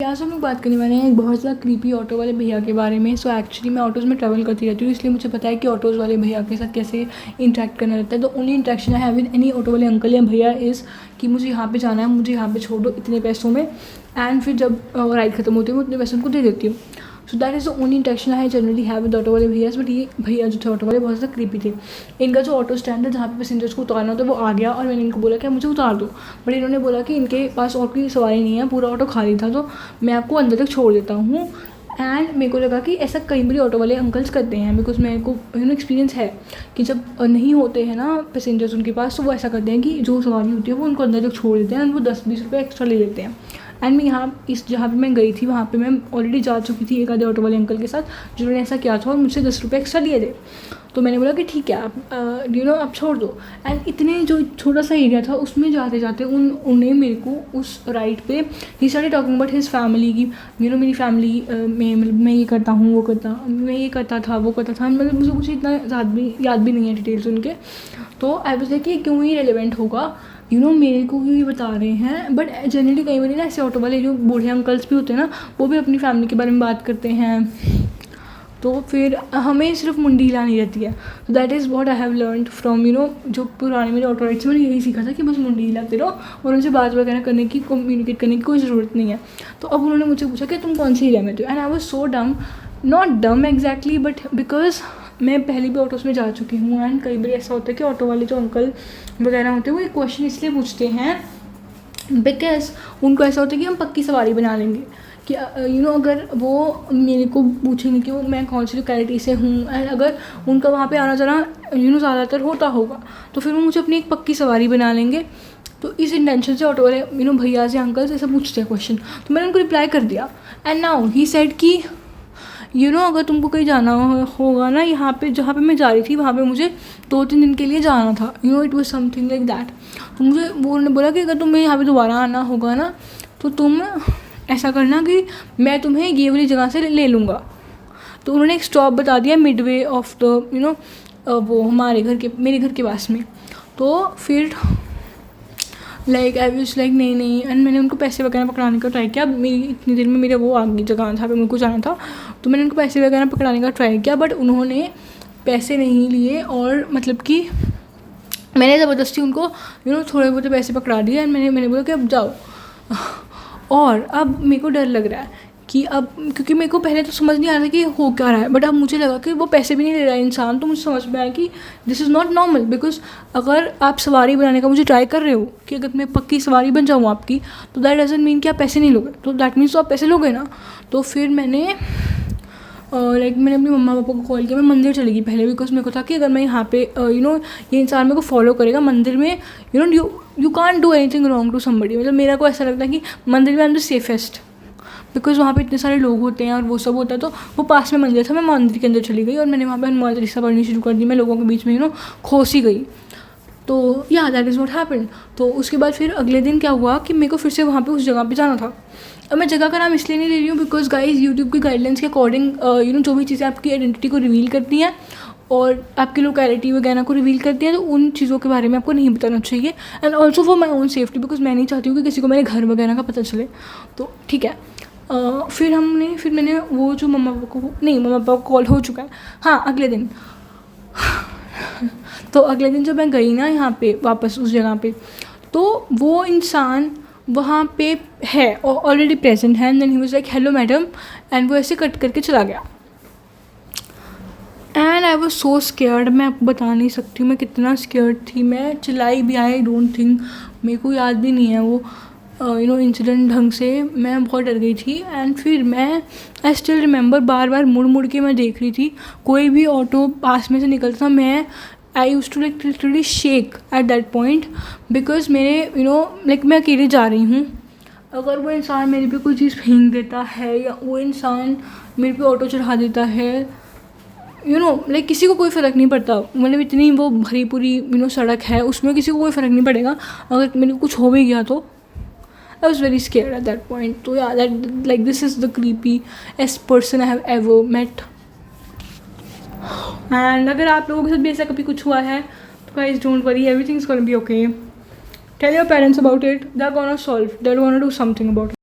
आज हम लोग बात करने वाले हैं एक बहुत ज़्यादा क्रीपी ऑटो वाले भैया के बारे में। सो एक्चुअली मैं ऑटोज़ में ट्रैवल करती रहती हूँ, इसलिए मुझे पता है कि ऑटोज़ वाले भैया के साथ कैसे इंटरेक्ट करना रहता है। तो only interaction I have with any auto वाले अंकल या भैया इज़ कि मुझे यहाँ पे जाना है, मुझे यहाँ पे छोड़ दो इतने पैसों में, एंड फिर जब राइड खत्म होती है मैं उतने पैसे उनको दे देती हूँ। So that is the only interaction I generally have with auto वाले भैया। बट ये भैया जो थे ऑटो वाले बहुत ज़्यादा क्रीपी थे। इनका जो ऑटो स्टैंड है जहाँ पे पैसेंजर्स को उतारना होता है वो आ गया, और मैंने इनको बोला कि मुझे उतार दो, बट इन्होंने बोला कि इनके पास और कोई सवारी नहीं है, पूरा ऑटो खाली था, तो मैं आपको अंदर तक छोड़ देता हूँ। एंड मेरे को लगा कि ऐसा कई बार ऑटो वाले अंकल्स करते हैं, बिकॉज मेरे को एक्सपीरियंस है कि जब नहीं होते हैं ना पैसेंजर्स उनके पास, तो वो ऐसा करते हैं कि जो सवारी होती है वो उनको अंदर तक छोड़ देते हैं, वो 10-20 रुपये एक्स्ट्रा ले लेते हैं। एंड मैं यहाँ जहाँ पे मैं गई थी वहाँ पे मैं ऑलरेडी जा चुकी थी एक आधे ऑटो वाले अंकल के साथ, जिन्होंने ऐसा किया था और मुझसे 10 रुपये एक्स्ट्रा लिए थे। तो मैंने बोला कि ठीक है आप आप छोड़ दो। एंड इतने जो छोटा सा एरिया था उसमें जाते जाते उन्हें मेरे को उस राइड पे he started talking about his family की मेरी फैमिली में मतलब मैं ये करता हूँ, वो करता, मैं ये करता था, वो करता था, मतलब मुझे कुछ इतना याद भी नहीं है डिटेल्स उनके। तो आई वाज लाइक कि क्यों ही रेलिवेंट होगा, मेरे को भी बता रहे हैं। बट जनरली कई बार ना ऐसे ऑटो वाले जो बूढ़े अंकल्स भी होते हैं ना, वो भी अपनी फैमिली के बारे में बात करते हैं, तो फिर हमें सिर्फ मुंडी हिलानी रहती है। तो that is what I have learned from जो पुराने मेरे ऑटो राइड्स में मैंने यही सीखा था कि बस मुंडी हिलाते रहो और उनसे बात वगैरह करने की, कम्युनिकेट करने की कोई ज़रूरत नहीं है। तो अब उन्होंने मुझसे पूछा कि तुम कौन सी एरिया में थे, एंड आई वाज सो डम, नॉट डम एग्जैक्टली, बट बिकॉज मैं पहले भी ऑटोज़ में जा चुकी हूँ। एंड कई बार ऐसा होता है कि ऑटो वाले जो अंकल वगैरह होते हैं वो एक क्वेश्चन इसलिए पूछते हैं बिकॉज उनको ऐसा होता है कि हम पक्की सवारी बना लेंगे कि अगर वो मेरे को पूछेंगे कि मैं कौन सी लोकेलिटी से हूँ, एंड अगर उनका वहाँ पे आना जाना ज़्यादातर होता होगा तो फिर वो मुझे अपनी एक पक्की सवारी बना लेंगे। तो इस इंटेंशन से ऑटो वाले भैया से अंकल से ऐसा पूछते हैं क्वेश्चन। तो मैंने उनको रिप्लाई कर दिया, एंड नाउ ही सेड कि अगर तुमको कहीं जाना होगा ना, यहाँ पे जहाँ पे मैं जा रही थी वहाँ पे मुझे 2-3 दिन के लिए जाना था, it was something like that. तो मुझे वो उन्होंने बोला कि अगर तुम्हें यहाँ पे दोबारा आना होगा ना तो तुम ऐसा करना कि मैं तुम्हें ये वाली जगह से ले लूँगा। तो उन्होंने एक स्टॉप बता दिया मिडवे ऑफ द वो मेरे घर के पास में। तो फिर लाइक आई वाज लाइक नहीं, एंड मैंने उनको पैसे वगैरह पकड़ाने का ट्राई किया। मेरी इतनी देर में मेरा वो आगे जगह जहाँ पे मेरे को जाना था, तो मैंने उनको पैसे वगैरह पकड़ाने का ट्राई किया, बट उन्होंने पैसे नहीं लिए, और मतलब कि मैंने ज़बरदस्ती उनको थोड़े बहुत पैसे पकड़ा दिए। एंड मैंने बोला कि अब जाओ। और अब मेरे को डर लग रहा है कि अब, क्योंकि मेरे को पहले तो समझ नहीं आ रहा कि हो क्या रहा है, बट अब मुझे लगा कि वो पैसे भी नहीं ले रहा है इंसान, तो मुझे समझ में आया कि this is not normal. Because अगर आप सवारी बनाने का मुझे ट्राई कर रहे हो कि अगर मैं पक्की सवारी बन जाऊँ आपकी, तो दैट डजंट मीन कि आप पैसे नहीं लोगे, तो दैट मीन्स तो आप पैसे लोगे ना। तो फिर मैंने मैंने अपनी मम्मा पापा को कॉल किया। मैं मंदिर चली गई पहले, बिकॉज मेरे को था कि अगर मैं यहाँ पे ये इंसान मेरे को फॉलो करेगा मंदिर में, you can't do anything wrong to somebody. मतलब मेरा को ऐसा लगता है कि मंदिर में I am the safest, because वहाँ पे इतने सारे लोग होते हैं और वो सब होता है। तो वो पास में मंदिर था, मैं मंदिर के अंदर चली गई और मैंने वहाँ पे हनुमान चालीसा पढ़नी शुरू कर दी। मैं लोगों के बीच में खोस ही गई। तो या दैट इज़ व्हाट हैपेंड। तो उसके बाद फिर अगले दिन क्या हुआ कि मेरे को फिर से वहाँ पे उस जगह पे जाना था। अब मैं जगह का नाम इसलिए नहीं ले रही हूँ बिकॉज गाइज यूट्यूब की गाइडलाइंस के अकॉर्डिंग जो भी चीज़ें आपकी आइडेंटिटी को रिवील करती हैं और आपकी लोकेलिटी वगैरह को रिवील करती हैं, तो उन चीज़ों के बारे में आपको नहीं बताना चाहिए। And also for my own safety, because मैं नहीं चाहती हूँ कि किसी को मेरे घर वगैरह का पता चले। तो ठीक है। फिर मैंने वो जो मम्मा पापा को कॉल हो चुका है। हाँ, अगले दिन तो अगले दिन जब मैं गई ना यहाँ पे वापस उस जगह पे, तो वो इंसान वहाँ पे है ऑलरेडी प्रेजेंट है। And then he was like hello madam, and वो ऐसे कट करके चला गया। And I was so scared, मैं आपको बता नहीं सकती हूँ मैं कितना स्केयर्ड थी। मैं चिल्लाई भी, आई डोंट थिंक, मेरे को याद भी नहीं है वो इंसिडेंट ढंग से। मैं बहुत डर गई थी। एंड फिर आई स्टिल रिमेंबर बार बार मुड़ के मैं देख रही थी, कोई भी ऑटो पास में से निकलता, मैं I use to like literally shake at that point, because मेरे मैं अकेले जा रही हूँ। अगर वो इंसान मेरे पे कोई चीज़ फेंक देता है या वो इंसान मेरे पे ऑटो चढ़ा देता है, किसी को कोई फ़र्क नहीं पड़ता। मतलब इतनी वो भरी पूरी सड़क है, उसमें किसी को कोई फ़र्क नहीं पड़ेगा। अगर मेरे को कुछ हो भी गया तो I was very scared at that point. So yeah, this is the creepiest person I have ever met. And अगर आप लोगों के साथ भी ऐसा कभी कुछ हुआ है तो guys don't worry, everything's gonna be okay. Tell your parents about it. They're gonna do something about it.